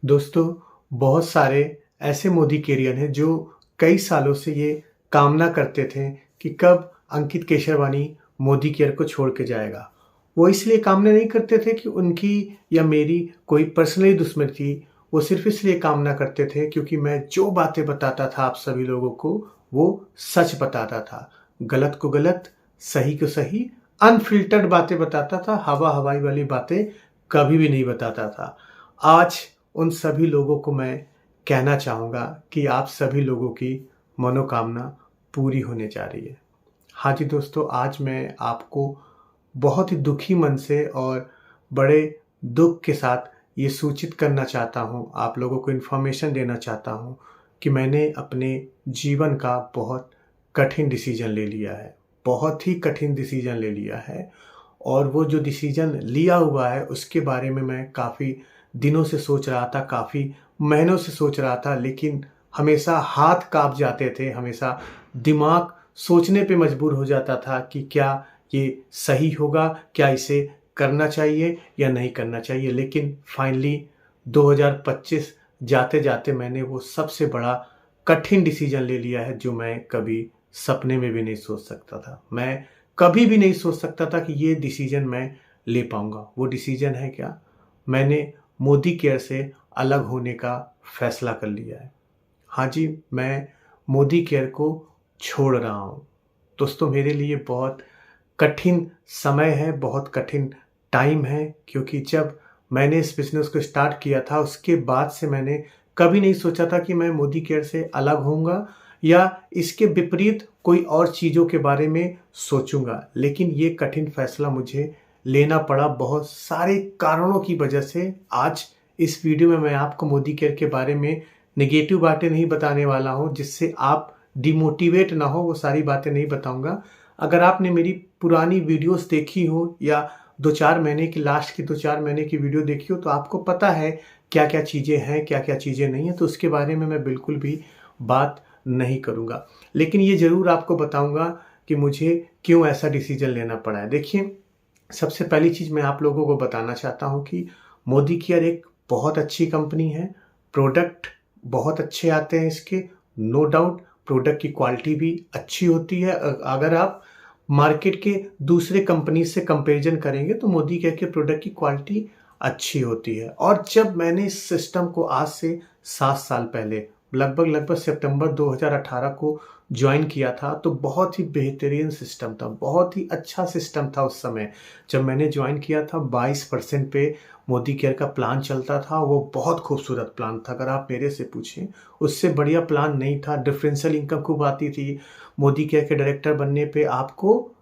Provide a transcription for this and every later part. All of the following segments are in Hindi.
दोस्तों, बहुत सारे ऐसे मोदी कैरियर हैं जो कई सालों से ये कामना करते थे कि कब अंकित केशरवानी मोदी केयर को छोड़ के जाएगा। वो इसलिए कामना नहीं करते थे कि उनकी या मेरी कोई पर्सनली दुश्मनी थी। वो सिर्फ़ इसलिए कामना करते थे क्योंकि मैं जो बातें बताता था आप सभी लोगों को, वो सच बताता था। गलत को गलत, सही को सही, अनफ़िल्टर्ड बातें बताता था, हवा-हवाई वाली बातें कभी भी नहीं बताता था। आज उन सभी लोगों को मैं कहना चाहूँगा कि आप सभी लोगों की मनोकामना पूरी होने जा रही है। हाँ जी दोस्तों, आज मैं आपको बहुत ही दुखी मन से और बड़े दुःख के साथ ये सूचित करना चाहता हूँ, आप लोगों को इन्फॉर्मेशन देना चाहता हूँ कि मैंने अपने जीवन का बहुत कठिन डिसीज़न ले लिया है। बहुत ही कठिन डिसीज़न ले लिया है और वो जो डिसीज़न लिया हुआ है उसके बारे में मैं काफ़ी दिनों से सोच रहा था, काफ़ी महीनों से सोच रहा था, लेकिन हमेशा हाथ काँप जाते थे, हमेशा दिमाग सोचने पे मजबूर हो जाता था कि क्या ये सही होगा? क्या इसे करना चाहिए या नहीं करना चाहिए? लेकिन फाइनली 2025 जाते-जाते मैंने वो सबसे बड़ा कठिन डिसीज़न ले लिया है जो मैं कभी सपने में भी नहीं सोच सकता था। मैं कभी भी नहीं सोच सकता था कि ये डिसीज़न मैं ले पाऊँगा। वो डिसीज़न है क्या? मैंने मोदी केयर से अलग होने का फैसला कर लिया है। हाँ जी, मैं मोदी केयर को छोड़ रहा हूँ। दोस्तों, मेरे लिए बहुत कठिन समय है, बहुत कठिन टाइम है, क्योंकि जब मैंने इस बिज़नेस को स्टार्ट किया था उसके बाद से मैंने कभी नहीं सोचा था कि मैं मोदी केयर से अलग होऊँगा या इसके विपरीत कोई और चीज़ों के बारे में सोचूँगा। लेकिन ये कठिन फैसला मुझे लेना पड़ा बहुत सारे कारणों की वजह से। आज इस वीडियो में मैं आपको मोदी केयर के बारे में नेगेटिव बातें नहीं बताने वाला हूँ जिससे आप डिमोटिवेट ना हो, वो सारी बातें नहीं बताऊँगा। अगर आपने मेरी पुरानी वीडियोस देखी हो या 2-4 महीने की लास्ट की 2-4 महीने की वीडियो देखी हो तो आपको पता है क्या-क्या चीज़ें हैं, क्या-क्या चीज़ें नहीं हैं, तो उसके बारे में मैं बिल्कुल भी बात नहीं करूँगा। लेकिन ये ज़रूर आपको बताऊँगा कि मुझे क्यों ऐसा डिसीज़न लेना पड़ा है। देखिए, सबसे पहली चीज़ मैं आप लोगों को बताना चाहता हूँ कि मोदी केयर एक बहुत अच्छी कंपनी है। प्रोडक्ट बहुत अच्छे आते हैं इसके, नो डाउट प्रोडक्ट की क्वालिटी भी अच्छी होती है। अगर आप मार्केट के दूसरे कंपनी से कंपैरिजन करेंगे तो मोदी केयर के प्रोडक्ट की क्वालिटी अच्छी होती है। और जब मैंने इस सिस्टम को आज से 7 साल पहले लगभग सितंबर 2018 को जॉइन किया था तो बहुत ही बेहतरीन सिस्टम था, बहुत ही अच्छा सिस्टम था उस समय। जब मैंने जॉइन किया था 22% पे मोदी केयर का प्लान चलता था, वो बहुत खूबसूरत प्लान था। अगर आप मेरे से पूछें, उससे बढ़िया प्लान नहीं था। डिफरेंशियल इनकम खूब आती थी। मोदी केयर के डायरेक्टर बनने पे आपको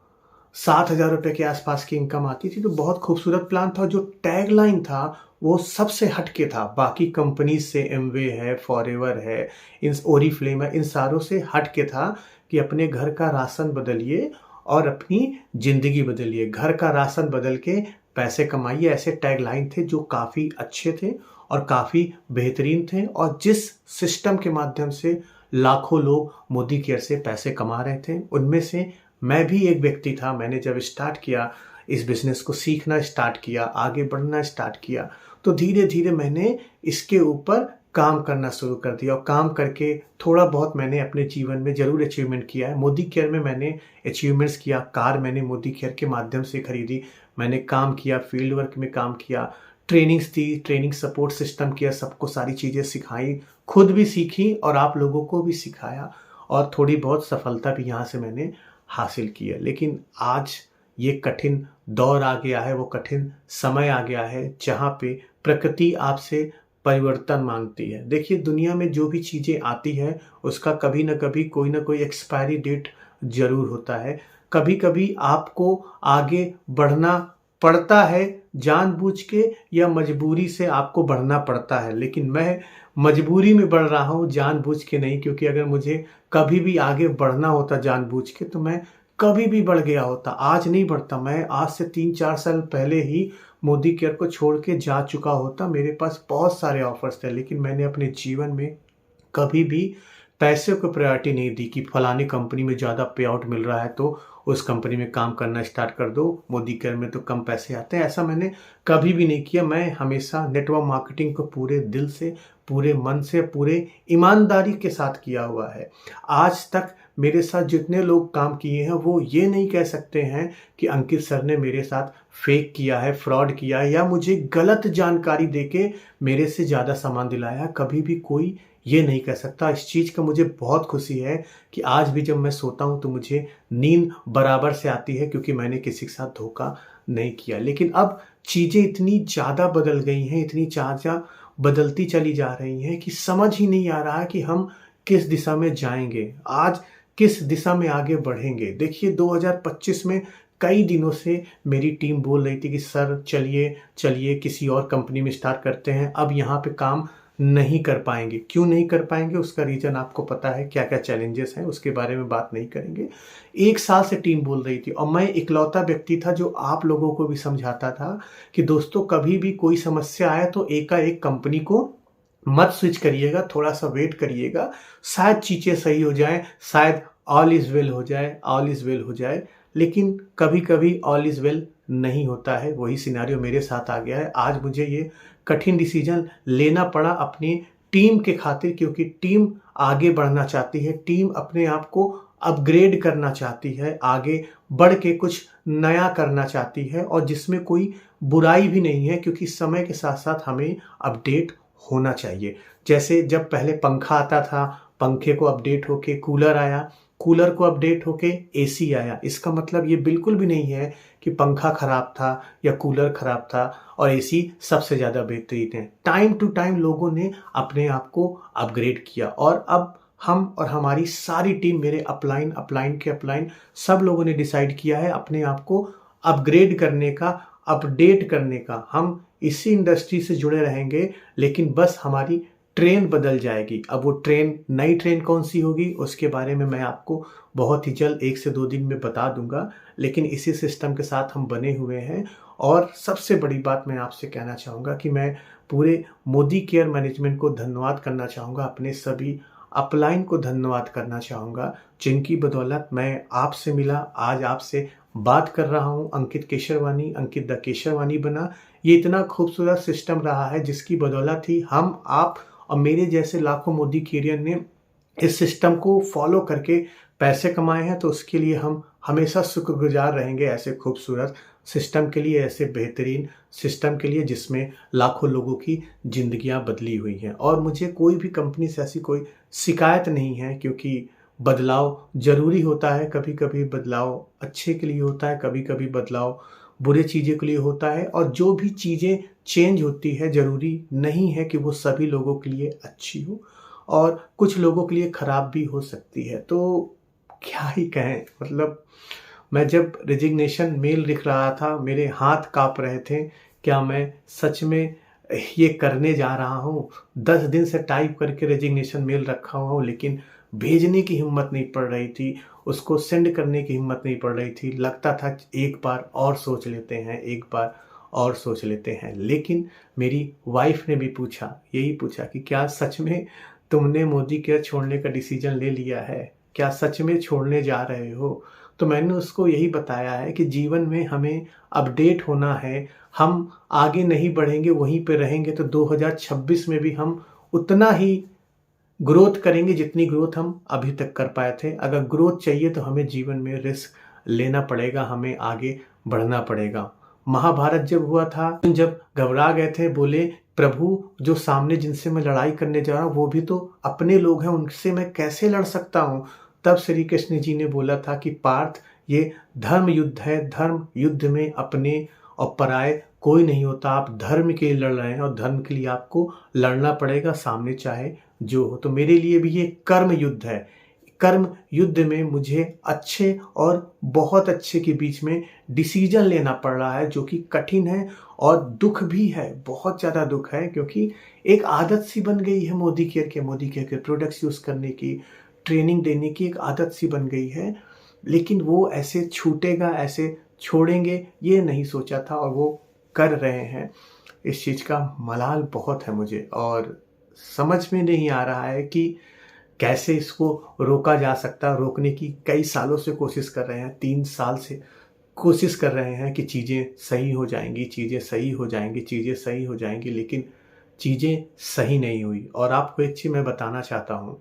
7,000 रुपए के आसपास की इनकम आती थी, तो बहुत खूबसूरत प्लान था। जो टैगलाइन था वो सबसे हट के था, बाकी कंपनीज से एमवे है, फॉरएवर है, इन ओरिफ्लेम है, इन सारों से हट के था कि अपने घर का राशन बदलिए और अपनी ज़िंदगी बदलिए। घर का राशन बदल के पैसे कमाइए, ऐसे टैगलाइन थे जो काफ़ी अच्छे थे और काफ़ी बेहतरीन थे और जिस सिस्टम के माध्यम से लाखों लोग मोदी केयर से पैसे कमा रहे थे, उनमें से मैं भी एक व्यक्ति था। मैंने जब स्टार्ट किया, इस बिज़नेस को सीखना स्टार्ट किया, आगे बढ़ना स्टार्ट किया, तो धीरे-धीरे मैंने इसके ऊपर काम करना शुरू कर दिया और काम करके थोड़ा बहुत मैंने अपने जीवन में ज़रूर अचीवमेंट किया है। मोदी केयर में मैंने अचीवमेंट्स किया, कार मैंने मोदी केयर के माध्यम से खरीदी, मैंने काम किया, फील्ड वर्क में काम किया, ट्रेनिंग्स दी, ट्रेनिंग सपोर्ट सिस्टम किया, सबको सारी चीज़ें सिखाई, खुद भी सीखी और आप लोगों को भी सिखाया और थोड़ी बहुत सफलता भी यहाँ से मैंने हासिल की है। लेकिन आज ये कठिन दौर आ गया है, वो कठिन समय आ गया है जहाँ पे प्रकृति आपसे परिवर्तन माँगती है। देखिए, दुनिया में जो भी चीज़ें आती हैं उसका कभी न कभी कोई न कोई एक्सपायरी डेट ज़रूर होता है। कभी-कभी आपको आगे बढ़ना पड़ता है जानबूझ के या मजबूरी से आपको बढ़ना पड़ता है। लेकिन मैं मजबूरी में बढ़ रहा हूँ, जानबूझ के नहीं, क्योंकि अगर मुझे कभी भी आगे बढ़ना होता जानबूझ के तो मैं कभी भी बढ़ गया होता। आज नहीं बढ़ता, मैं आज से 3-4 साल पहले ही मोदी केयर को छोड़ के जा चुका होता। मेरे पास बहुत सारे ऑफ़र्स थे, लेकिन मैंने अपने जीवन में कभी भी पैसे को प्रायोरिटी नहीं दी कि फलानी कंपनी में ज़्यादा पे आउट मिल रहा है तो उस कंपनी में काम करना स्टार्ट कर दो, मोदी केयर में तो कम पैसे आते हैं। ऐसा मैंने कभी भी नहीं किया। मैं हमेशा नेटवर्क मार्केटिंग को पूरे दिल से, पूरे मन से, पूरे ईमानदारी के साथ किया हुआ है। आज तक मेरे साथ जितने लोग काम किए हैं वो ये नहीं कह सकते हैं कि अंकित सर ने मेरे साथ फेक किया है, फ्रॉड किया है या मुझे गलत जानकारी देके मेरे से ज़्यादा सामान दिलाया। कभी भी कोई ये नहीं कह सकता। इस चीज़ का मुझे बहुत खुशी है कि आज भी जब मैं सोता हूँ तो मुझे नींद बराबर से आती है, क्योंकि मैंने किसी के साथ धोखा नहीं किया। लेकिन अब चीज़ें इतनी ज़्यादा बदल गई हैं, इतनी ज़्यादा बदलती चली जा रही हैं कि समझ ही नहीं आ रहा है कि हम किस दिशा में जाएंगे, आज किस दिशा में आगे बढ़ेंगे। देखिए 2025 में कई दिनों से मेरी टीम बोल रही थी कि सर चलिए चलिए किसी और कंपनी में स्टार्ट करते हैं, अब यहाँ पे काम नहीं कर पाएंगे। क्यों नहीं कर पाएंगे उसका रीज़न आपको पता है, क्या क्या चैलेंजेस हैं, उसके बारे में बात नहीं करेंगे। 1 साल से टीम बोल रही थी और मैं इकलौता व्यक्ति था जो आप लोगों को भी समझाता था कि दोस्तों कभी भी कोई समस्या आए तो एकाएक कंपनी को मत स्विच करिएगा, थोड़ा सा वेट करिएगा, शायद चीज़ें सही हो जाएं, शायद ऑल इज़ वेल हो जाए, ऑल इज़ वेल हो जाए। लेकिन कभी कभी ऑल इज़ वेल नहीं होता है। वही सिनेरियो मेरे साथ आ गया है। आज मुझे ये कठिन डिसीजन लेना पड़ा अपनी टीम के खातिर, क्योंकि टीम आगे बढ़ना चाहती है, टीम अपने आप को अपग्रेड करना चाहती है, आगे बढ़ के कुछ नया करना चाहती है, और जिसमें कोई बुराई भी नहीं है, क्योंकि समय के साथ साथ हमें अपडेट होना चाहिए। जैसे जब पहले पंखा आता था, पंखे को अपडेट होके कूलर आया, कूलर को अपडेट होके एसी आया। इसका मतलब ये बिल्कुल भी नहीं है कि पंखा खराब था या कूलर खराब था और एसी सबसे ज़्यादा बेहतरीन है। टाइम टू टाइम लोगों ने अपने आप को अपग्रेड किया, और अब हम और हमारी सारी टीम, मेरे अपलाइन अपलाइन के अपलाइन सब लोगों ने डिसाइड किया है अपने आप को अपग्रेड करने का, अपडेट करने का। हम इसी इंडस्ट्री से जुड़े रहेंगे, लेकिन बस हमारी ट्रेन बदल जाएगी। अब वो ट्रेन, नई ट्रेन कौन सी होगी उसके बारे में मैं आपको बहुत ही जल्द 1 से 2 दिन में बता दूंगा। लेकिन इसी सिस्टम के साथ हम बने हुए हैं। और सबसे बड़ी बात मैं आपसे कहना चाहूँगा कि मैं पूरे मोदी केयर मैनेजमेंट को धन्यवाद करना चाहूँगा, अपने सभी अपलाइन को धन्यवाद करना चाहूँगा, जिनकी बदौलत मैं आपसे मिला, आज आपसे बात कर रहा हूँ। अंकित केशरवानी, अंकित द केशरवानी बना। ये इतना खूबसूरत सिस्टम रहा है जिसकी बदौलत ही हम, आप और मेरे जैसे लाखों मोदी केरियर ने इस सिस्टम को फॉलो करके पैसे कमाए हैं। तो उसके लिए हम हमेशा शुक्रगुजार रहेंगे, ऐसे खूबसूरत सिस्टम के लिए, ऐसे बेहतरीन सिस्टम के लिए जिसमें लाखों लोगों की ज़िंदगियां बदली हुई हैं। और मुझे कोई भी कंपनी से ऐसी कोई शिकायत नहीं है, क्योंकि बदलाव ज़रूरी होता है। कभी कभी बदलाव अच्छे के लिए होता है, कभी कभी बदलाव बुरे चीज़ों के लिए होता है। और जो भी चीज़ें चेंज होती है ज़रूरी नहीं है कि वो सभी लोगों के लिए अच्छी हो, और कुछ लोगों के लिए ख़राब भी हो सकती है। तो क्या ही कहें, मतलब मैं जब रेजिग्नेशन मेल लिख रहा था मेरे हाथ काँप रहे थे। क्या मैं सच में ये करने जा रहा हूँ? 10 दिन से टाइप करके रेजिग्नेशन मेल रखा हुआ हूँ, लेकिन भेजने की हिम्मत नहीं पड़ रही थी, उसको सेंड करने की हिम्मत नहीं पड़ रही थी। लगता था एक बार और सोच लेते हैं, एक बार और सोच लेते हैं। लेकिन मेरी वाइफ ने भी पूछा, यही पूछा कि क्या सच में तुमने मोदी केयर छोड़ने का डिसीजन ले लिया है? क्या सच में छोड़ने जा रहे हो? तो मैंने उसको यही बताया है कि जीवन में हमें अपडेट होना है। हम आगे नहीं बढ़ेंगे, वहीं पे रहेंगे तो 2026 में भी हम उतना ही ग्रोथ करेंगे जितनी ग्रोथ हम अभी तक कर पाए थे। अगर ग्रोथ चाहिए तो हमें जीवन में रिस्क लेना पड़ेगा, हमें आगे बढ़ना पड़ेगा। महाभारत जब हुआ था, जब घबरा गए थे, बोले प्रभु जो सामने जिनसे मैं लड़ाई करने जा रहा हूँ वो भी तो अपने लोग हैं, उनसे मैं कैसे लड़ सकता हूँ? तब श्री कृष्ण जी ने बोला था कि पार्थ, ये धर्म युद्ध है, धर्म युद्ध में अपने और पराये कोई नहीं होता। आप धर्म के लिए लड़ रहे हैं और धर्म के लिए आपको लड़ना पड़ेगा, सामने चाहे जो हो। तो मेरे लिए भी ये कर्म युद्ध है। कर्म युद्ध में मुझे अच्छे और बहुत अच्छे के बीच में डिसीजन लेना पड़ रहा है, जो कि कठिन है और दुख भी है, बहुत ज़्यादा दुख है, क्योंकि एक आदत सी बन गई है मोदी केयर के प्रोडक्ट्स यूज़ करने की, ट्रेनिंग देने की एक आदत सी बन गई है। लेकिन वो ऐसे छूटेगा, ऐसे छोड़ेंगे ये नहीं सोचा था, और वो कर रहे हैं। इस चीज़ का मलाल बहुत है मुझे, और समझ में नहीं आ रहा है कि कैसे इसको रोका जा सकता है। रोकने की कई सालों से कोशिश कर रहे हैं, 3 साल से कोशिश कर रहे हैं कि चीज़ें सही हो जाएँगी, चीज़ें सही हो जाएँगी, चीज़ें सही हो जाएँगी, लेकिन चीज़ें सही नहीं हुई। और आपको एक चीज़ मैं बताना चाहता हूँ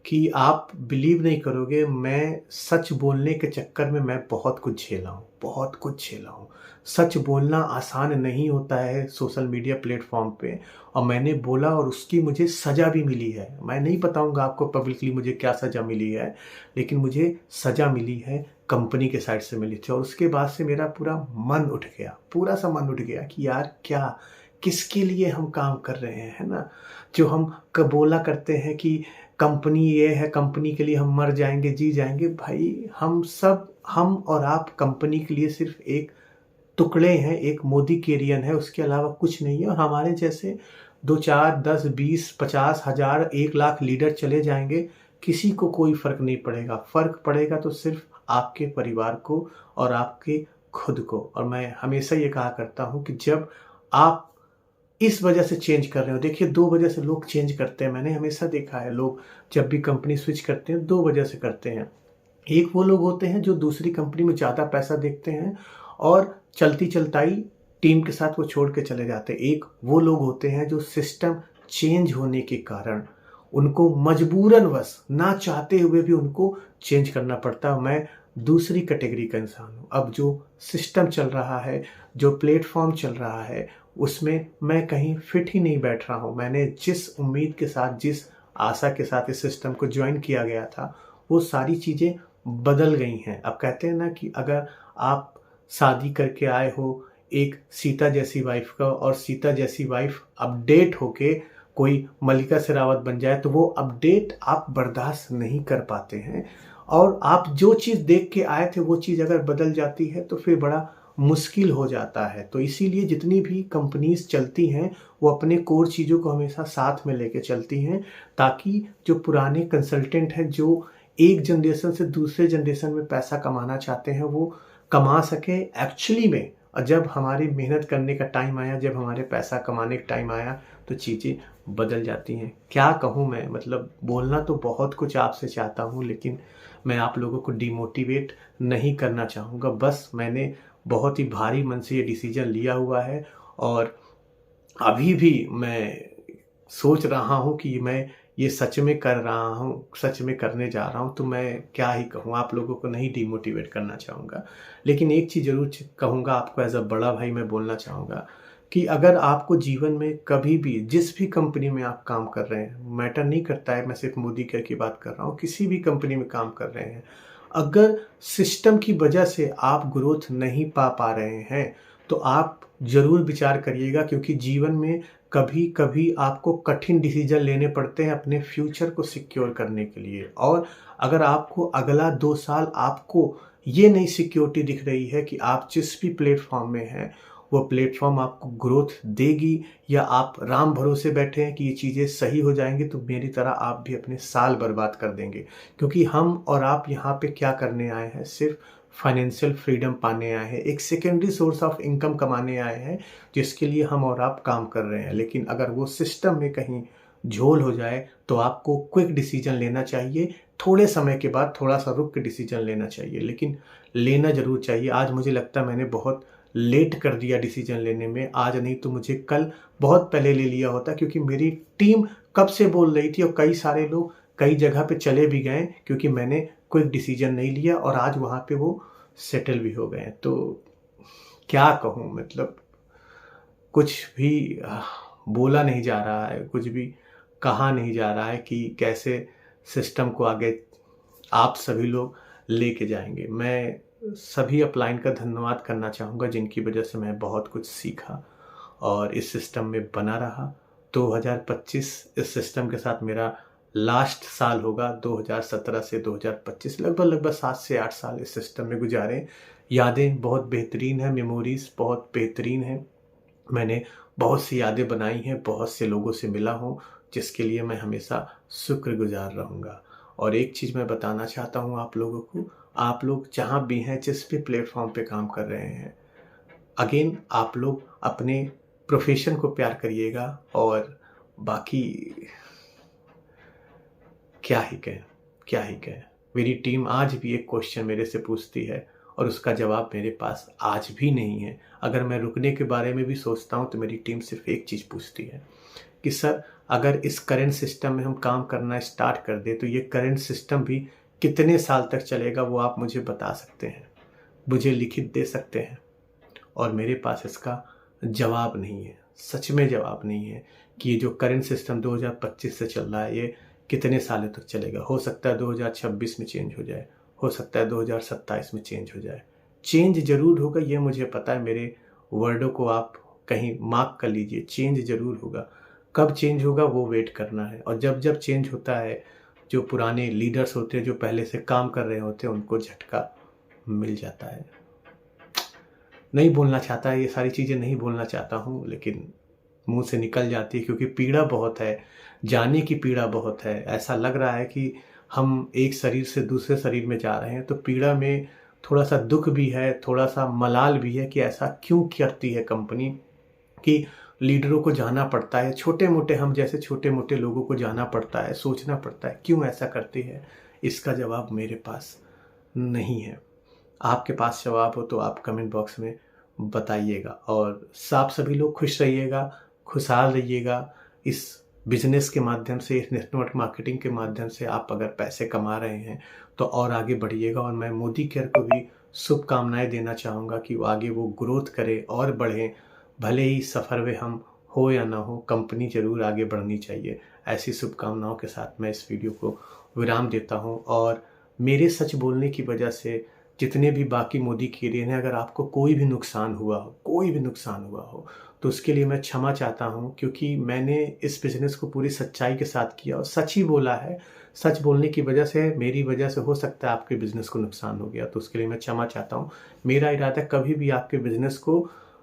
कि आप बिलीव नहीं करोगे, मैं सच बोलने के चक्कर में मैं बहुत कुछ झेला हूँ, बहुत कुछ झेला हूँ। सच बोलना आसान नहीं होता है सोशल मीडिया प्लेटफ़ॉर्म पे, और मैंने बोला और उसकी मुझे सज़ा भी मिली है। मैं नहीं बताऊँगा आपको पब्लिकली मुझे क्या सज़ा मिली है, लेकिन मुझे सज़ा मिली है, कंपनी के साइड से मिली थी। और उसके बाद से मेरा पूरा मन उठ गया, पूरा-सा मन उठ गया कि यार क्या, किसके लिए हम काम कर रहे हैं, है ना? जो हम बोला करते हैं कि कंपनी ये है, कंपनी के लिए हम मर जाएँगे, जी जाएँगे। भाई हम और आप कंपनी के लिए सिर्फ़ एक टुकड़े हैं, एक मोदी कैरियर है, उसके अलावा कुछ नहीं है। और हमारे जैसे 2, 4, 10, 20, 50, 1000, 1 लाख लीडर चले जाएँगे, किसी को कोई फ़र्क नहीं पड़ेगा। फ़र्क पड़ेगा तो सिर्फ़ आपके परिवार को और आपके खुद को। और मैं हमेशा ये कहा करता हूँ कि जब आप इस वजह से चेंज कर रहे हो, देखिए 2 वजह से लोग चेंज करते हैं। मैंने हमेशा देखा है, लोग जब भी कंपनी स्विच करते हैं 2 वजह से करते हैं। एक वो लोग होते हैं जो दूसरी कंपनी में ज़्यादा पैसा देखते हैं और चलती-चलताई टीम के साथ वो छोड़ के चले जाते हैं। एक वो लोग होते हैं जो सिस्टम चेंज होने के कारण उनको मजबूरनवश, ना चाहते हुए भी उनको चेंज करना पड़ता है। मैं दूसरी कैटेगरी का इंसान हूँ। अब जो सिस्टम चल रहा है, जो प्लेटफ़ॉर्म चल रहा है, उसमें मैं कहीं फिट ही नहीं बैठ रहा हूँ। मैंने जिस उम्मीद के साथ, जिस आशा के साथ इस सिस्टम को जॉइन किया गया था, वो सारी चीज़ें बदल गई हैं। अब कहते हैं ना कि अगर आप शादी करके आए हो एक सीता जैसी वाइफ़ का, और सीता जैसी वाइफ़ अपडेट होके कोई मल्लिका शेरावत बन जाए, तो वो अपडेट आप बर्दाश्त नहीं कर पाते हैं। और आप जो चीज़ देख के आए थे, वो चीज़ अगर बदल जाती है तो फिर बड़ा मुश्किल हो जाता है। तो इसीलिए जितनी भी कंपनीज़ चलती हैं, वो अपने कोर चीज़ों को हमेशा साथ में लेके चलती हैं, ताकि जो पुराने कंसल्टेंट हैं, जो एक जनरेशन से दूसरे जनरेशन में पैसा कमाना चाहते हैं, वो कमा सकें एक्चुअली में। और जब हमारी मेहनत करने का टाइम आया, जब हमारे पैसा कमाने का टाइम आया, तो चीज़ें बदल जाती हैं। क्या कहूँ मैं, मतलब बोलना तो बहुत कुछ आपसे चाहता हूँ, लेकिन मैं आप लोगों को डिमोटिवेट नहीं करना चाहूँगा। बस मैंने बहुत ही भारी मन से ये डिसीज़न लिया हुआ है, और अभी भी मैं सोच रहा हूँ कि मैं ये सच में कर रहा हूँ, सच में करने जा रहा हूँ। तो मैं क्या ही कहूँ, आप लोगों को नहीं डिमोटिवेट करना चाहूँगा। लेकिन एक चीज़ ज़रूर कहूँगा आपको, एज़ अ बड़ा भाई मैं बोलना चाहूँगा कि अगर आपको जीवन में कभी भी, जिस भी कंपनी में आप काम कर रहे हैं, मैटर नहीं करता है, मैं सिर्फ मोदी केयर की बात कर रहा हूँ, किसी भी कंपनी में काम कर रहे हैं, अगर सिस्टम की वजह से आप ग्रोथ नहीं पा रहे हैं, तो आप ज़रूर विचार करिएगा। क्योंकि जीवन में कभी-कभी आपको कठिन डिसीज़न लेने पड़ते हैं अपने फ्यूचर को सिक्योर करने के लिए। और अगर आपको अगला 2 साल आपको ये नहीं सिक्योरिटी दिख रही है कि आप जिस भी प्लेटफ़ॉर्म में हैं, वो प्लेटफ़ॉर्म आपको ग्रोथ देगी, या आप राम भरोसे बैठे हैं कि ये चीज़ें सही हो जाएँगी, तो मेरी तरह आप भी अपने साल बर्बाद कर देंगे। क्योंकि हम और आप यहाँ पे क्या करने आए हैं, सिर्फ़ फाइनेंशियल फ्रीडम पाने आए हैं, एक सेकेंडरी सोर्स ऑफ इनकम कमाने आए हैं, जिसके लिए हम और आप काम कर रहे हैं। लेकिन अगर वो सिस्टम में कहीं झोल हो जाए, तो आपको क्विक डिसीजन लेना चाहिए। थोड़े समय के बाद थोड़ा-सा रुक के डिसीजन लेना चाहिए, लेकिन लेना ज़रूर चाहिए। आज मुझे लगता है मैंने बहुत लेट कर दिया डिसीजन लेने में। आज नहीं तो मुझे कल बहुत पहले ले लिया होता, क्योंकि मेरी टीम कब से बोल रही थी, और कई सारे लोग कई जगह पे चले भी गए, क्योंकि मैंने क्विक डिसीजन नहीं लिया, और आज वहाँ पे वो सेटल भी हो गए हैं। तो क्या कहूँ, मतलब कुछ भी बोला नहीं जा रहा है, कुछ भी कहा नहीं जा रहा है कि कैसे सिस्टम को आगे आप सभी लोग लेके जाएँगे। मैं सभी अपलाइन का धन्यवाद करना चाहूँगा, जिनकी वजह से मैं बहुत कुछ सीखा और इस सिस्टम में बना रहा। 2025 इस सिस्टम के साथ मेरा लास्ट साल होगा। 2017 से 2025 लगभग 7 से 8 साल इस सिस्टम में गुजारे। यादें बहुत बेहतरीन हैं, मेमोरीज़ बहुत बेहतरीन हैं। मैंने बहुत सी यादें बनाई हैं, बहुत से लोगों से मिला हूँ, जिसके लिए मैं हमेशा शुक्रगुज़ार रहूँगा। और एक चीज़ मैं बताना चाहता हूँ आप लोगों को, आप लोग जहाँ भी हैं, जिस भी प्लेटफ़ॉर्म पे काम कर रहे हैं, अगेन आप लोग अपने प्रोफ़ेशन को प्यार करिएगा। और बाकी क्या ही कहें, क्या ही कहें। मेरी टीम आज भी एक क्वेश्चन मेरे से पूछती है और उसका जवाब मेरे पास आज भी नहीं है। अगर मैं रुकने के बारे में भी सोचता हूँ तो मेरी टीम सिर्फ एक चीज़ पूछती है कि सर, अगर इस करंट सिस्टम में हम काम करना स्टार्ट कर दें तो ये करंट सिस्टम भी कितने साल तक चलेगा, वो आप मुझे बता सकते हैं, मुझे लिखित दे सकते हैं। और मेरे पास इसका जवाब नहीं है, सच में जवाब नहीं है कि ये जो करंट सिस्टम 2025 से चल रहा है ये कितने सालों तक चलेगा। हो सकता है 2026 में चेंज हो जाए, हो सकता है 2027 में चेंज हो जाए। चेंज ज़रूर होगा, ये मुझे पता है। मेरे वर्डों को आप कहीं मार्क कर लीजिए, चेंज ज़रूर होगा। कब चेंज होगा वो वेट करना है। और जब जब चेंज होता है, जो पुराने लीडर्स होते हैं, जो पहले से काम कर रहे होते हैं, उनको झटका मिल जाता है। नहीं बोलना चाहता, ये सारी चीज़ें नहीं बोलना चाहता हूँ, लेकिन मुंह से निकल जाती है क्योंकि पीड़ा बहुत है, जाने की पीड़ा बहुत है। ऐसा लग रहा है कि हम एक शरीर से दूसरे शरीर में जा रहे हैं, तो पीड़ा में थोड़ा सा दुख भी है, थोड़ा सा मलाल भी है कि ऐसा क्यों करती है कंपनी कि लीडरों को जाना पड़ता है, छोटे मोटे हम जैसे छोटे मोटे लोगों को जाना पड़ता है, सोचना पड़ता है क्यों ऐसा करती है। इसका जवाब मेरे पास नहीं है। आपके पास जवाब हो तो आप कमेंट बॉक्स में बताइएगा। और आप सभी लोग खुश रहिएगा, खुशहाल रहिएगा। इस बिजनेस के माध्यम से, इस नेटवर्क मार्केटिंग के माध्यम से आप अगर पैसे कमा रहे हैं तो और आगे बढ़िएगा। और मैं मोदी केयर को भी शुभकामनाएं देना चाहूँगा कि वो आगे वो ग्रोथ करे और बढ़े। भले ही सफ़र में हम हो या ना हो, कंपनी ज़रूर आगे बढ़नी चाहिए। ऐसी शुभकामनाओं के साथ मैं इस वीडियो को विराम देता हूँ। और मेरे सच बोलने की वजह से जितने भी बाकी मोदी केरियन हैं, अगर आपको कोई भी नुकसान हुआ हो, कोई भी नुकसान हुआ हो, तो उसके लिए मैं क्षमा चाहता हूँ, क्योंकि मैंने इस बिज़नेस को पूरी सच्चाई के साथ किया और सच ही बोला है। सच बोलने की वजह से, मेरी वजह से हो सकता है आपके बिज़नेस को नुकसान हो गया, तो उसके लिए मैं क्षमा चाहता हूँ। मेरा इरादा कभी भी आपके बिज़नेस को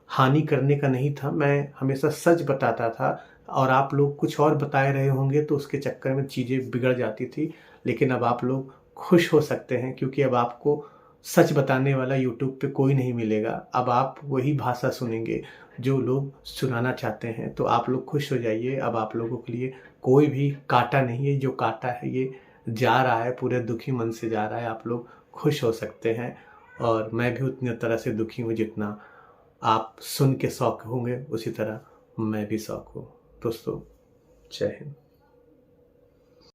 हानि करने का नहीं था। मैं हमेशा सच बताता था और आप लोग कुछ और बताए रहे होंगे तो उसके चक्कर में चीज़ें बिगड़ जाती थी। लेकिन अब आप लोग खुश हो सकते हैं क्योंकि अब आपको सच बताने वाला यूट्यूब पे कोई नहीं मिलेगा। अब आप वही भाषा सुनेंगे जो लोग सुनाना चाहते हैं। तो आप लोग खुश हो जाइए। अब आप लोगों के लिए कोई भी कांटा नहीं है, जो कांटा है ये जा रहा है, पूरे दुखी मन से जा रहा है। आप लोग खुश हो सकते हैं। और मैं भी उतनी तरह से दुखी हूँ जितना आप सुन के शौक होंगे, उसी तरह मैं भी शौक हूँ। दोस्तों, जय हिंद।